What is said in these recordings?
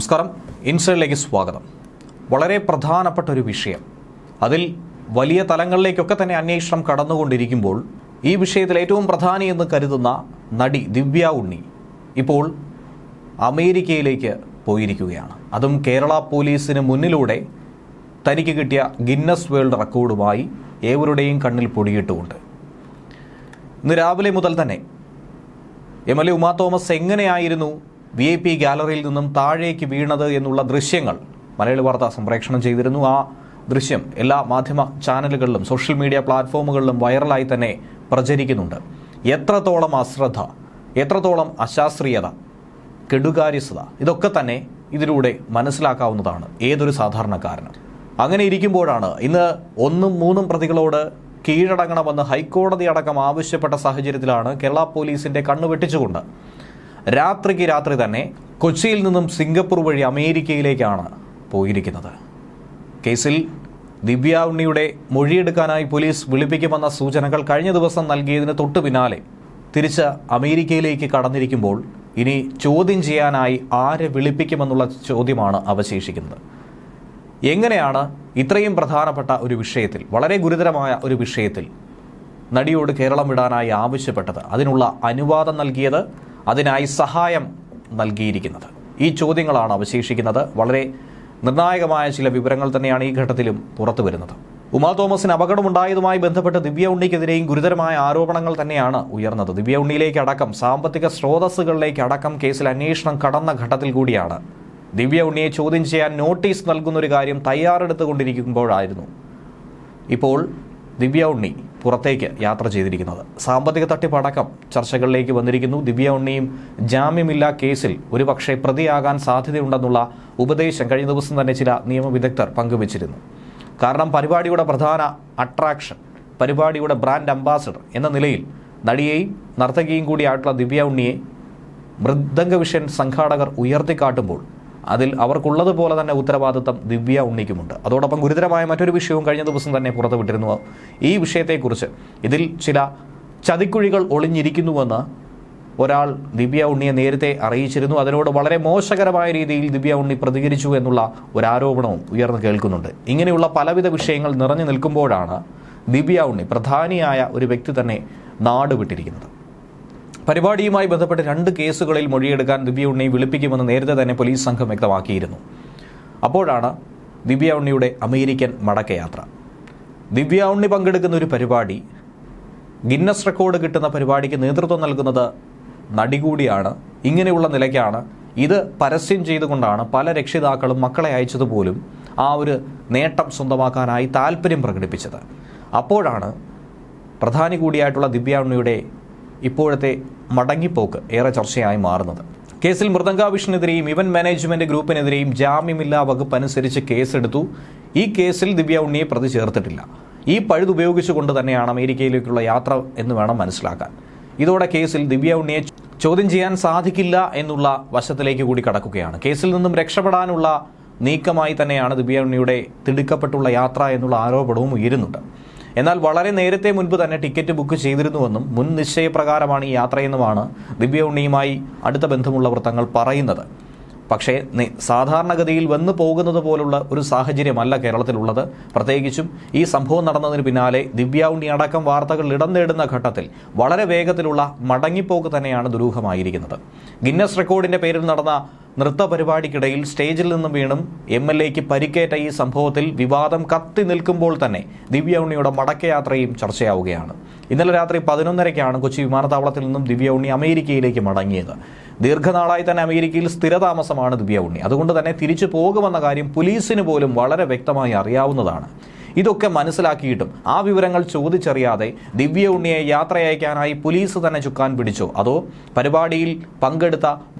നമസ്കാരം, ഇൻസൈഡിലേക്ക് സ്വാഗതം. വളരെ പ്രധാനപ്പെട്ട ഒരു വിഷയം, അതിൽ വലിയ തലങ്ങളിലേക്കൊക്കെ തന്നെ അന്വേഷണം കടന്നുകൊണ്ടിരിക്കുമ്പോൾ ഈ വിഷയത്തിൽ ഏറ്റവും പ്രധാനി എന്ന് കരുതുന്ന നടി ദിവ്യ ഉണ്ണി ഇപ്പോൾ അമേരിക്കയിലേക്ക് പോയിരിക്കുകയാണ്. അതും കേരള പോലീസിന് മുന്നിലൂടെ തനിക്ക് കിട്ടിയ ഗിന്നസ് വേൾഡ് റെക്കോർഡുമായി ഏവരുടെയും കണ്ണിൽ പൊടിയിട്ടുകൊണ്ട്. ഇന്ന് രാവിലെ മുതൽ തന്നെ MLA ഉമാ തോമസ് എങ്ങനെയായിരുന്നു VIP ഗാലറിയിൽ നിന്നും താഴേക്ക് വീണത് എന്നുള്ള ദൃശ്യങ്ങൾ മലയാളി വാർത്ത സംപ്രേഷണം ചെയ്തിരുന്നു. ആ ദൃശ്യം എല്ലാ മാധ്യമ ചാനലുകളിലും സോഷ്യൽ മീഡിയ പ്ലാറ്റ്ഫോമുകളിലും വൈറലായി തന്നെ പ്രചരിക്കുന്നുണ്ട്. എത്രത്തോളം അശ്രദ്ധ, എത്രത്തോളം അശാസ്ത്രീയത, കെടുകാര്യസ്ഥത, ഇതൊക്കെ തന്നെ ഇതിലൂടെ മനസ്സിലാക്കാവുന്നതാണ് ഏതൊരു സാധാരണക്കാരനും. അങ്ങനെ ഇരിക്കുമ്പോഴാണ് ഇന്ന് 1ഉം 3ഉം പ്രതികളോട് കീഴടങ്ങണമെന്ന് ഹൈക്കോടതി അടക്കം ആവശ്യപ്പെട്ട സാഹചര്യത്തിലാണ് കേരള പോലീസിന്റെ കണ്ണു വെട്ടിച്ചുകൊണ്ട് രാത്രിക്ക് രാത്രി തന്നെ കൊച്ചിയിൽ നിന്നും സിംഗപ്പൂർ വഴി അമേരിക്കയിലേക്കാണ് പോയിരിക്കുന്നത്. കേസിൽ ദിവ്യ ഉണ്ണിയുടെ മൊഴിയെടുക്കാനായി പോലീസ് വിളിപ്പിക്കുമെന്ന സൂചനകൾ കഴിഞ്ഞ ദിവസം നൽകിയതിന് തൊട്ടു പിന്നാലെ തിരിച്ച് അമേരിക്കയിലേക്ക് കടന്നിരിക്കുമ്പോൾ ഇനി ചോദ്യം ചെയ്യാനായി ആരെ വിളിപ്പിക്കുമെന്നുള്ള ചോദ്യമാണ് അവശേഷിക്കുന്നത്. എങ്ങനെയാണ് ഇത്രയും പ്രധാനപ്പെട്ട ഒരു വിഷയത്തിൽ, വളരെ ഗുരുതരമായ ഒരു വിഷയത്തിൽ നടിയോട് കേരളം വിടാനായി ആവശ്യപ്പെട്ടത്, അതിനുള്ള അനുവാദം നൽകിയത്, അതിനായി സഹായം നൽകിയിരിക്കുന്നത്? ഈ ചോദ്യങ്ങളാണ് അവശേഷിക്കുന്നത്. വളരെ നിർണായകമായ ചില വിവരങ്ങൾ തന്നെയാണ് ഈ ഘട്ടത്തിലും പുറത്തു വരുന്നത്. ഉമാ തോമസിന് അപകടമുണ്ടായതുമായി ബന്ധപ്പെട്ട് ദിവ്യ ഉണ്ണിക്കെതിരെയും ഗുരുതരമായ ആരോപണങ്ങൾ തന്നെയാണ് ഉയർന്നത്. ദിവ്യ ഉണ്ണിയിലേക്ക് അടക്കം, സാമ്പത്തിക സ്രോതസ്സുകളിലേക്ക് അടക്കം കേസിൽ അന്വേഷണം കടന്ന ഘട്ടത്തിൽ കൂടിയാണ് ദിവ്യ ഉണ്ണിയെ ചോദ്യം ചെയ്യാൻ നോട്ടീസ് നൽകുന്നൊരു കാര്യം തയ്യാറെടുത്തുകൊണ്ടിരിക്കുമ്പോഴായിരുന്നു ഇപ്പോൾ ദിവ്യ ഉണ്ണി പുറത്തേക്ക് യാത്ര ചെയ്തിരിക്കുന്നത്. സാമ്പത്തിക തട്ടിപ്പടക്കം ചർച്ചകളിലേക്ക് വന്നിരിക്കുന്നു. ദിവ്യ ഉണ്ണിയും ജാമ്യമില്ലാ കേസിൽ ഒരുപക്ഷെ പ്രതിയാകാൻ സാധ്യതയുണ്ടെന്നുള്ള ഉപദേശം കഴിഞ്ഞ ദിവസം തന്നെ ചില നിയമവിദഗ്ധർ പങ്കുവച്ചിരുന്നു. കാരണം പരിപാടിയുടെ പ്രധാന അട്രാക്ഷൻ, പരിപാടിയുടെ ബ്രാൻഡ് അംബാസഡർ എന്ന നിലയിൽ നടിയെയും നർത്തകിയും കൂടിയായിട്ടുള്ള ദിവ്യ ഉണ്ണിയെ മൃദംഗവിഷൻ സംഘാടകർ ഉയർത്തിക്കാട്ടുമ്പോൾ അതിൽ അവർക്കുള്ളതുപോലെ തന്നെ ഉത്തരവാദിത്തം ദിവ്യ ഉണ്ണിക്കുമുണ്ട്. അതോടൊപ്പം ഗുരുതരമായ മറ്റൊരു വിഷയവും കഴിഞ്ഞ ദിവസം തന്നെ പുറത്തുവിട്ടിരുന്നു. ഈ വിഷയത്തെക്കുറിച്ച് ഇതിൽ ചില ചതിക്കുഴികൾ ഒളിഞ്ഞിരിക്കുന്നുവെന്ന് ഒരാൾ ദിവ്യ ഉണ്ണിയെ നേരത്തെ അറിയിച്ചിരുന്നു. അതിനോട് വളരെ മോശകരമായ രീതിയിൽ ദിവ്യ ഉണ്ണി പ്രതികരിച്ചു എന്നുള്ള ഒരു ആരോപണവും ഉയർന്നു കേൾക്കുന്നുണ്ട്. ഇങ്ങനെയുള്ള പലവിധ വിഷയങ്ങൾ നിറഞ്ഞു നിൽക്കുമ്പോഴാണ് ദിവ്യ ഉണ്ണി, പ്രധാനിയായ ഒരു വ്യക്തി തന്നെ, നാട് വിട്ടിരിക്കുന്നത്. പരിപാടിയുമായി ബന്ധപ്പെട്ട് 2 കേസുകളിൽ മൊഴിയെടുക്കാൻ ദിവ്യ ഉണ്ണിയെ വിളിപ്പിക്കുമെന്ന് നേരത്തെ തന്നെ പോലീസ് സംഘം വ്യക്തമാക്കിയിരുന്നു. അപ്പോഴാണ് ദിവ്യ ഉണ്ണിയുടെ അമേരിക്കൻ മടക്കയാത്ര. ദിവ്യ ഉണ്ണി പങ്കെടുക്കുന്ന ഒരു പരിപാടി, ഗിന്നസ് റെക്കോർഡ് കിട്ടുന്ന പരിപാടിക്ക് നേതൃത്വം നൽകുന്നത് നടി കൂടിയാണ്. ഇങ്ങനെയുള്ള നിലയ്ക്കാണ് ഇത് പരസ്യം ചെയ്തുകൊണ്ടാണ് പല രക്ഷിതാക്കളും മക്കളെ അയച്ചതുപോലും ആ ഒരു നേട്ടം സ്വന്തമാക്കാനായി താല്പര്യം പ്രകടിപ്പിച്ചത്. അപ്പോഴാണ് പ്രധാനി കൂടിയായിട്ടുള്ള ദിവ്യ ഉണ്ണിയുടെ ഇപ്പോഴത്തെ മടങ്ങിപ്പോക്ക് ഏറെ ചർച്ചയായി മാറുന്നത്. കേസിൽ മൃദംഗാവിഷനെതിരെയും ഇവന്റ് മാനേജ്മെന്റ് ഗ്രൂപ്പിനെതിരെയും ജാമ്യമില്ലാ വകുപ്പ് അനുസരിച്ച് കേസെടുത്തു. ഈ കേസിൽ ദിവ്യ ഉണ്ണിയെ പ്രതി ചേർത്തിട്ടില്ല. ഈ പഴുതുപയോഗിച്ചുകൊണ്ട് തന്നെയാണ് അമേരിക്കയിലേക്കുള്ള യാത്ര എന്ന് വേണം മനസ്സിലാക്കാൻ. ഇതോടെ കേസിൽ ദിവ്യ ഉണ്ണിയെ ചോദ്യം ചെയ്യാൻ സാധിക്കില്ല എന്നുള്ള വശത്തിലേക്ക് കൂടി കടക്കുകയാണ്. കേസിൽ നിന്നും രക്ഷപ്പെടാനുള്ള നീക്കമായി തന്നെയാണ് ദിവ്യ ഉണ്ണിയുടെ തിടുക്കപ്പെട്ടുള്ള യാത്ര എന്നുള്ള ആരോപണവും ഉയരുന്നുണ്ട്. എന്നാൽ വളരെ നേരത്തെ മുൻപ് തന്നെ ടിക്കറ്റ് ബുക്ക് ചെയ്തിരുന്നുവെന്നും മുൻ നിശ്ചയപ്രകാരമാണ് ഈ യാത്രയെന്നുമാണ് ദിവ്യ ഉണ്ണിയുമായി അടുത്ത ബന്ധമുള്ള വൃത്തങ്ങൾ പറയുന്നത്. പക്ഷേ സാധാരണഗതിയിൽ വന്നു പോകുന്നത് പോലുള്ള ഒരു സാഹചര്യമല്ല കേരളത്തിലുള്ളത്. പ്രത്യേകിച്ചും ഈ സംഭവം നടന്നതിന് പിന്നാലെ ദിവ്യ ഉണ്ണി അടക്കം വാർത്തകൾ ഇടം നേടുന്ന ഘട്ടത്തിൽ വളരെ വേഗത്തിലുള്ള മടങ്ങിപ്പോക്ക് തന്നെയാണ് ദുരൂഹമായിരിക്കുന്നത്. ഗിന്നസ് റെക്കോർഡിന്റെ പേരിൽ നടന്ന നൃത്ത പരിപാടിക്കിടയിൽ സ്റ്റേജിൽ നിന്നും വീണും MLAയ്ക്ക് പരിക്കേറ്റ ഈ സംഭവത്തിൽ വിവാദം കത്തി നിൽക്കുമ്പോൾ തന്നെ ദിവ്യ ഉണ്ണിയുടെ മടക്കയാത്രയും ചർച്ചയാവുകയാണ്. ഇന്നലെ രാത്രി 11:30-ക്കാണ് കൊച്ചി വിമാനത്താവളത്തിൽ നിന്നും ദിവ്യ ഉണ്ണി അമേരിക്കയിലേക്ക് മടങ്ങിയത്. ദീർഘനാളായി തന്നെ അമേരിക്കയിൽ സ്ഥിരതാമസമാണ് ദിവ്യ ഉണ്ണി. അതുകൊണ്ട് തന്നെ തിരിച്ചു പോകുമെന്ന കാര്യം പോലീസിന് പോലും വളരെ വ്യക്തമായി അറിയാവുന്നതാണ്. ഇതൊക്കെ മനസ്സിലാക്കിയിട്ടും ആ വിവരങ്ങൾ ചോദിച്ചറിയാതെ ദിവ്യ ഉണ്ണിയെ യാത്രയയക്കാനായി പോലീസ് തന്നെ ചുക്കാൻ പിടിച്ചോ, അതോ പരിപാടിയിൽ പങ്കെടുത്ത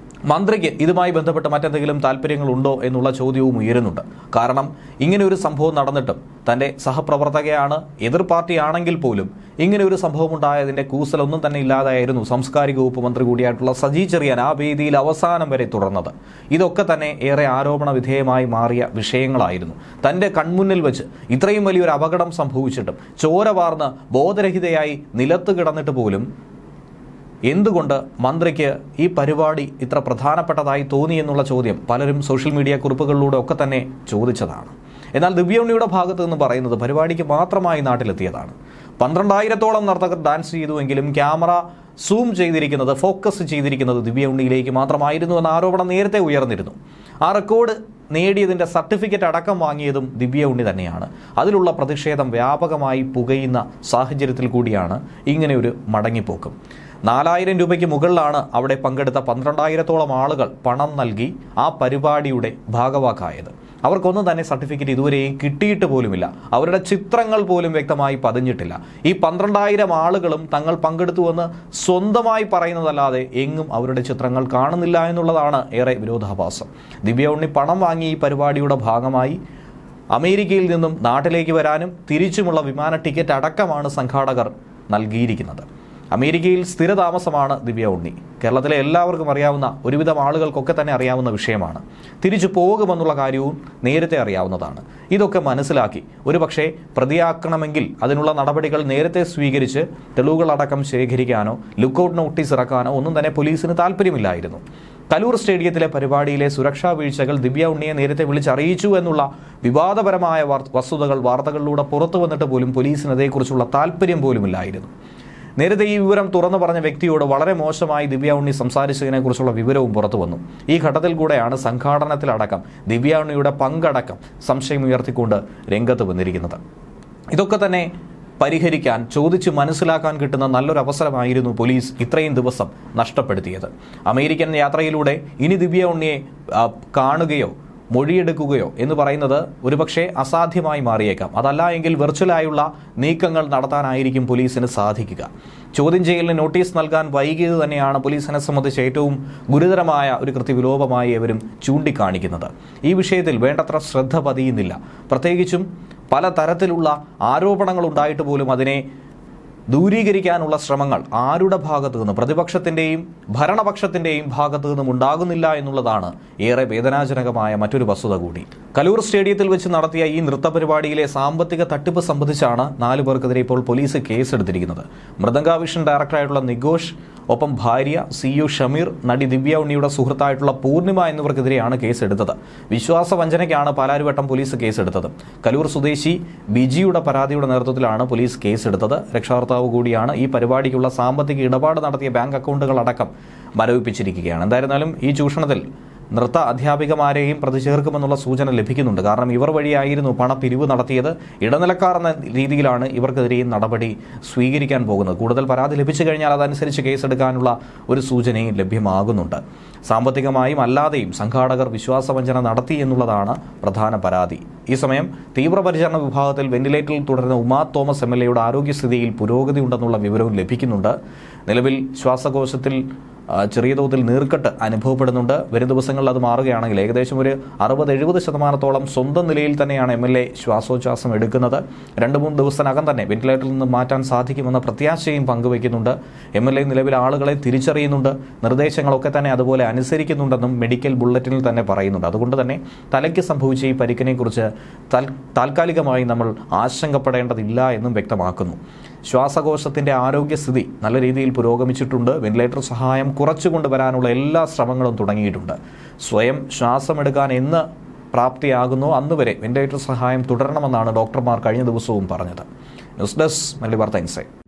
മന്ത്രിക്ക് ഇതുമായി ബന്ധപ്പെട്ട് മറ്റെന്തെങ്കിലും താല്പര്യങ്ങളുണ്ടോ എന്നുള്ള ചോദ്യവും ഉയരുന്നുണ്ട്. കാരണം ഇങ്ങനെ ഒരു സംഭവം നടന്നിട്ടും തൻ്റെ സഹപ്രവർത്തകയാണ്, എതിർ പാർട്ടിയാണെങ്കിൽ പോലും ഇങ്ങനെ ഒരു സംഭവം ഉണ്ടായതിൻ്റെ കൂസലൊന്നും തന്നെ ഇല്ലാതായിരുന്നു സാംസ്കാരിക വകുപ്പ് മന്ത്രി കൂടിയായിട്ടുള്ള സജി ചെറിയാൻ ആ വേദിയിൽ അവസാനം വരെ തുടർന്നത്. ഇതൊക്കെ തന്നെ ഏറെ ആരോപണ വിധേയമായി മാറിയ വിഷയങ്ങളായിരുന്നു. തൻ്റെ കൺമുന്നിൽ വെച്ച് ഇത്രയും വലിയൊരു അപകടം സംഭവിച്ചിട്ടും ചോര വാർന്ന് ബോധരഹിതയായി നിലത്ത് കിടന്നിട്ട് പോലും എന്തുകൊണ്ട് മന്ത്രിക്ക് ഈ പരിപാടി ഇത്ര പ്രധാനപ്പെട്ടതായി തോന്നി എന്നുള്ള ചോദ്യം പലരും സോഷ്യൽ മീഡിയ കുറിപ്പുകളിലൂടെ ഒക്കെ തന്നെ ചോദിച്ചതാണ്. എന്നാൽ ദിവ്യ ഉണ്ണിയുടെ ഭാഗത്ത് നിന്ന് പറയുന്നത് പരിപാടിക്ക് മാത്രമായി നാട്ടിലെത്തിയതാണ്. 12,000-ഓളം നർത്തകർ ഡാൻസ് ചെയ്തുവെങ്കിലും ക്യാമറ സൂം ചെയ്തിരിക്കുന്നത്, ഫോക്കസ് ചെയ്തിരിക്കുന്നത് ദിവ്യ ഉണ്ണിയിലേക്ക് മാത്രമായിരുന്നു എന്ന ആരോപണം നേരത്തെ ഉയർന്നിരുന്നു. ആ റെക്കോർഡ് നേടിയതിൻ്റെ സർട്ടിഫിക്കറ്റ് അടക്കം വാങ്ങിയതും ദിവ്യ ഉണ്ണി തന്നെയാണ്. അതിലുള്ള പ്രതിഷേധം വ്യാപകമായി പുകയുന്ന സാഹചര്യത്തിൽ കൂടിയാണ് ഇങ്ങനെയൊരു മടങ്ങിപ്പോക്കും. 4,000 രൂപയ്ക്ക് മുകളിലാണ് അവിടെ പങ്കെടുത്ത 12,000-ഓളം ആളുകൾ പണം നൽകി ആ പരിപാടിയുടെ ഭാഗവാക്കായത്. അവർക്കൊന്നും തന്നെ സർട്ടിഫിക്കറ്റ് ഇതുവരെയും കിട്ടിയിട്ട് പോലുമില്ല. അവരുടെ ചിത്രങ്ങൾ പോലും വ്യക്തമായി പതിഞ്ഞിട്ടില്ല. ഈ 12,000 ആളുകളും തങ്ങൾ പങ്കെടുത്തുവെന്ന് സ്വന്തമായി പറയുന്നതല്ലാതെ എങ്ങും അവരുടെ ചിത്രങ്ങൾ കാണുന്നില്ല എന്നുള്ളതാണ് ഏറെ വിരോധാഭാസം. ദിവ്യ ഉണ്ണി പണം വാങ്ങി ഈ പരിപാടിയുടെ ഭാഗമായി അമേരിക്കയിൽ നിന്നും നാട്ടിലേക്ക് വരാനും തിരിച്ചുമുള്ള വിമാന ടിക്കറ്റ് അടക്കമാണ് സംഘാടകർ നൽകിയിരിക്കുന്നത്. അമേരിക്കയിൽ സ്ഥിരതാമസമാണ് ദിവ്യ ഉണ്ണി. കേരളത്തിലെ എല്ലാവർക്കും അറിയാവുന്ന, ഒരുവിധം ആളുകൾക്കൊക്കെ തന്നെ അറിയാവുന്ന വിഷയമാണ്. തിരിച്ചു പോകുമെന്നുള്ള കാര്യവും നേരത്തെ അറിയാവുന്നതാണ്. ഇതൊക്കെ മനസ്സിലാക്കി ഒരുപക്ഷെ പ്രതിയാക്കണമെങ്കിൽ അതിനുള്ള നടപടികൾ നേരത്തെ സ്വീകരിച്ച് തെളിവുകളടക്കം ശേഖരിക്കാനോ ലുക്കൌട്ട് നോട്ടീസ് ഇറക്കാനോ ഒന്നും തന്നെ പോലീസിന് താല്പര്യമില്ലായിരുന്നു. കലൂർ സ്റ്റേഡിയത്തിലെ പരിപാടിയിലെ സുരക്ഷാ വീഴ്ചകൾ ദിവ്യ ഉണ്ണിയെ നേരത്തെ വിളിച്ചറിയിച്ചു എന്നുള്ള വിവാദപരമായ വസ്തുതകൾ വാർത്തകളിലൂടെ പുറത്തു വന്നിട്ട് പോലും പോലീസിന് അതേക്കുറിച്ചുള്ള താല്പര്യം പോലുമില്ലായിരുന്നു. നേരത്തെ ഈ വിവരം തുറന്നു പറഞ്ഞ വ്യക്തിയോട് വളരെ മോശമായി ദിവ്യ ഉണ്ണി സംസാരിച്ചതിനെക്കുറിച്ചുള്ള വിവരവും പുറത്തു വന്നു. ഈ ഘട്ടത്തിൽ കൂടെയാണ് സംഘാടനത്തിലടക്കം ദിവ്യ ഉണ്ണിയുടെ പങ്കടക്കം സംശയമുയർത്തിക്കൊണ്ട് രംഗത്ത് വന്നിരിക്കുന്നത്. ഇതൊക്കെ തന്നെ പരിഹരിക്കാൻ, ചോദിച്ച് മനസ്സിലാക്കാൻ കിട്ടുന്ന നല്ലൊരു അവസരമായിരുന്നു പോലീസ് ഇത്രയും ദിവസം നഷ്ടപ്പെടുത്തിയത്. അമേരിക്കൻ യാത്രയിലൂടെ ഇനി ദിവ്യ ഉണ്ണിയെ കാണുകയോ മൊഴിയെടുക്കുകയോ എന്ന് പറയുന്നത് ഒരുപക്ഷെ അസാധ്യമായി മാറിയേക്കാം. അതല്ല എങ്കിൽ വെർച്വലായുള്ള നീക്കങ്ങൾ നടത്താനായിരിക്കും പോലീസിന് സാധിക്കുക. ചോദ്യം ചെയ്യലിന് നോട്ടീസ് നൽകാൻ വൈകിയത് തന്നെയാണ് പോലീസിനെ സംബന്ധിച്ച് ഏറ്റവും ഗുരുതരമായ ഒരു കൃത്യവിലോപമായി അവരും ചൂണ്ടിക്കാണിക്കുന്നത്. ഈ വിഷയത്തിൽ വേണ്ടത്ര ശ്രദ്ധ പതിയുന്നില്ല. പ്രത്യേകിച്ചും പലതരത്തിലുള്ള ആരോപണങ്ങൾ ഉണ്ടായിട്ട് പോലും അതിനെ ദൂരീകരിക്കാനുള്ള ശ്രമങ്ങൾ ആരുടെ ഭാഗത്തു നിന്നും, പ്രതിപക്ഷത്തിൻ്റെയും ഭരണപക്ഷത്തിൻ്റെയും ഭാഗത്തു നിന്നും ഉണ്ടാകുന്നില്ല എന്നുള്ളതാണ് ഏറെ വേദനാജനകമായ മറ്റൊരു വസ്തുത കൂടി. കലൂർ സ്റ്റേഡിയത്തിൽ വെച്ച് നടത്തിയ ഈ നൃത്ത പരിപാടിയിലെ സാമ്പത്തിക തട്ടിപ്പ് സംബന്ധിച്ചാണ് 4 പേർക്കെതിരെ ഇപ്പോൾ പോലീസ് കേസെടുത്തിരിക്കുന്നത്. മൃദംഗാവിഷൻ ഡയറക്ടറായിട്ടുള്ള നിഗോഷ്, ഒപ്പം ഭാര്യ CEO ഷമീർ, നടി ദിവ്യ ഉണ്ണിയുടെ സുഹൃത്തായിട്ടുള്ള പൂർണിമ എന്നിവർക്കെതിരെയാണ് കേസെടുത്തത്. വിശ്വാസവഞ്ചനയ്ക്കാണ് പാലാരിവട്ടം പോലീസ് കേസെടുത്തത്. കലൂർ സ്വദേശി ബിജിയുടെ പരാതിയുടെ നേതൃത്വത്തിലാണ് പോലീസ് കേസെടുത്തത്. രക്ഷാകർത്താവ് കൂടിയാണ്. ഈ പരിപാടിക്കുള്ള സാമ്പത്തിക ഇടപാട് നടത്തിയ ബാങ്ക് അക്കൗണ്ടുകളടക്കം മരവിപ്പിച്ചിരിക്കുകയാണ്. എന്തായിരുന്നാലും ഈ ചൂഷണത്തിൽ നൃത്ത അധ്യാപികമാരെയും പ്രതി ചേർക്കുമെന്നുള്ള സൂചന ലഭിക്കുന്നുണ്ട്. കാരണം ഇവർ വഴിയായിരുന്നു പണപ്പിരിവ് നടത്തിയത്. ഇടനിലക്കാർ എന്ന രീതിയിലാണ് ഇവർക്കെതിരെയും നടപടി സ്വീകരിക്കാൻ പോകുന്നത്. കൂടുതൽ പരാതി ലഭിച്ചു കഴിഞ്ഞാൽ അതനുസരിച്ച് കേസെടുക്കാനുള്ള ഒരു സൂചനയും ലഭ്യമാകുന്നുണ്ട്. സാമ്പത്തികമായും അല്ലാതെയും സംഘാടകർ വിശ്വാസവഞ്ചന നടത്തി എന്നുള്ളതാണ് പ്രധാന പരാതി. ഈ സമയം തീവ്രപരിചരണ വിഭാഗത്തിൽ വെന്റിലേറ്ററിൽ തുടരുന്ന ഉമാ തോമസ് MLAയുടെ ആരോഗ്യസ്ഥിതിയിൽ പുരോഗതി ഉണ്ടെന്നുള്ള വിവരവും ലഭിക്കുന്നുണ്ട്. നിലവിൽ ശ്വാസകോശത്തിൽ ചെറിയ തോതിൽ നീർക്കെട്ട് അനുഭവപ്പെടുന്നുണ്ട്. വരും ദിവസങ്ങളിൽ അത് മാറുകയാണെങ്കിൽ ഏകദേശം ഒരു 60-70% സ്വന്തം നിലയിൽ തന്നെയാണ് MLA ശ്വാസോച്ഛ്വാസം എടുക്കുന്നത്. 2-3 ദിവസത്തിനകം തന്നെ വെന്റിലേറ്ററിൽ നിന്ന് മാറ്റാൻ സാധിക്കുമെന്ന പ്രത്യാശയും പങ്കുവയ്ക്കുന്നുണ്ട്. MLA നിലവിൽ ആളുകളെ തിരിച്ചറിയുന്നുണ്ട്, നിർദ്ദേശങ്ങളൊക്കെ തന്നെ അതുപോലെ അനുസരിക്കുന്നുണ്ടെന്നും മെഡിക്കൽ ബുള്ളറ്റിനിൽ തന്നെ പറയുന്നുണ്ട്. അതുകൊണ്ട് തന്നെ തലയ്ക്ക് സംഭവിച്ച ഈ പരിക്കിനെക്കുറിച്ച് താൽക്കാലികമായി നമ്മൾ ആശങ്കപ്പെടേണ്ടതില്ല എന്നും വ്യക്തമാക്കുന്നു. ശ്വാസകോശത്തിൻ്റെ ആരോഗ്യസ്ഥിതി നല്ല രീതിയിൽ പുരോഗമിച്ചിട്ടുണ്ട്. വെന്റിലേറ്റർ സഹായം കുറച്ചു കൊണ്ടുവരാനുള്ള എല്ലാ ശ്രമങ്ങളും തുടങ്ങിയിട്ടുണ്ട്. സ്വയം ശ്വാസമെടുക്കാൻ എന്ന് പ്രാപ്തിയാകുന്നു അന്നുവരെ വെന്റിലേറ്റർ സഹായം തുടരണമെന്നാണ് ഡോക്ടർമാർ കഴിഞ്ഞ ദിവസവും പറഞ്ഞത്. ന്യൂസ് ഡെസ്ക് മലയാളി വാർത്ത ഇൻസൈറ്റ്.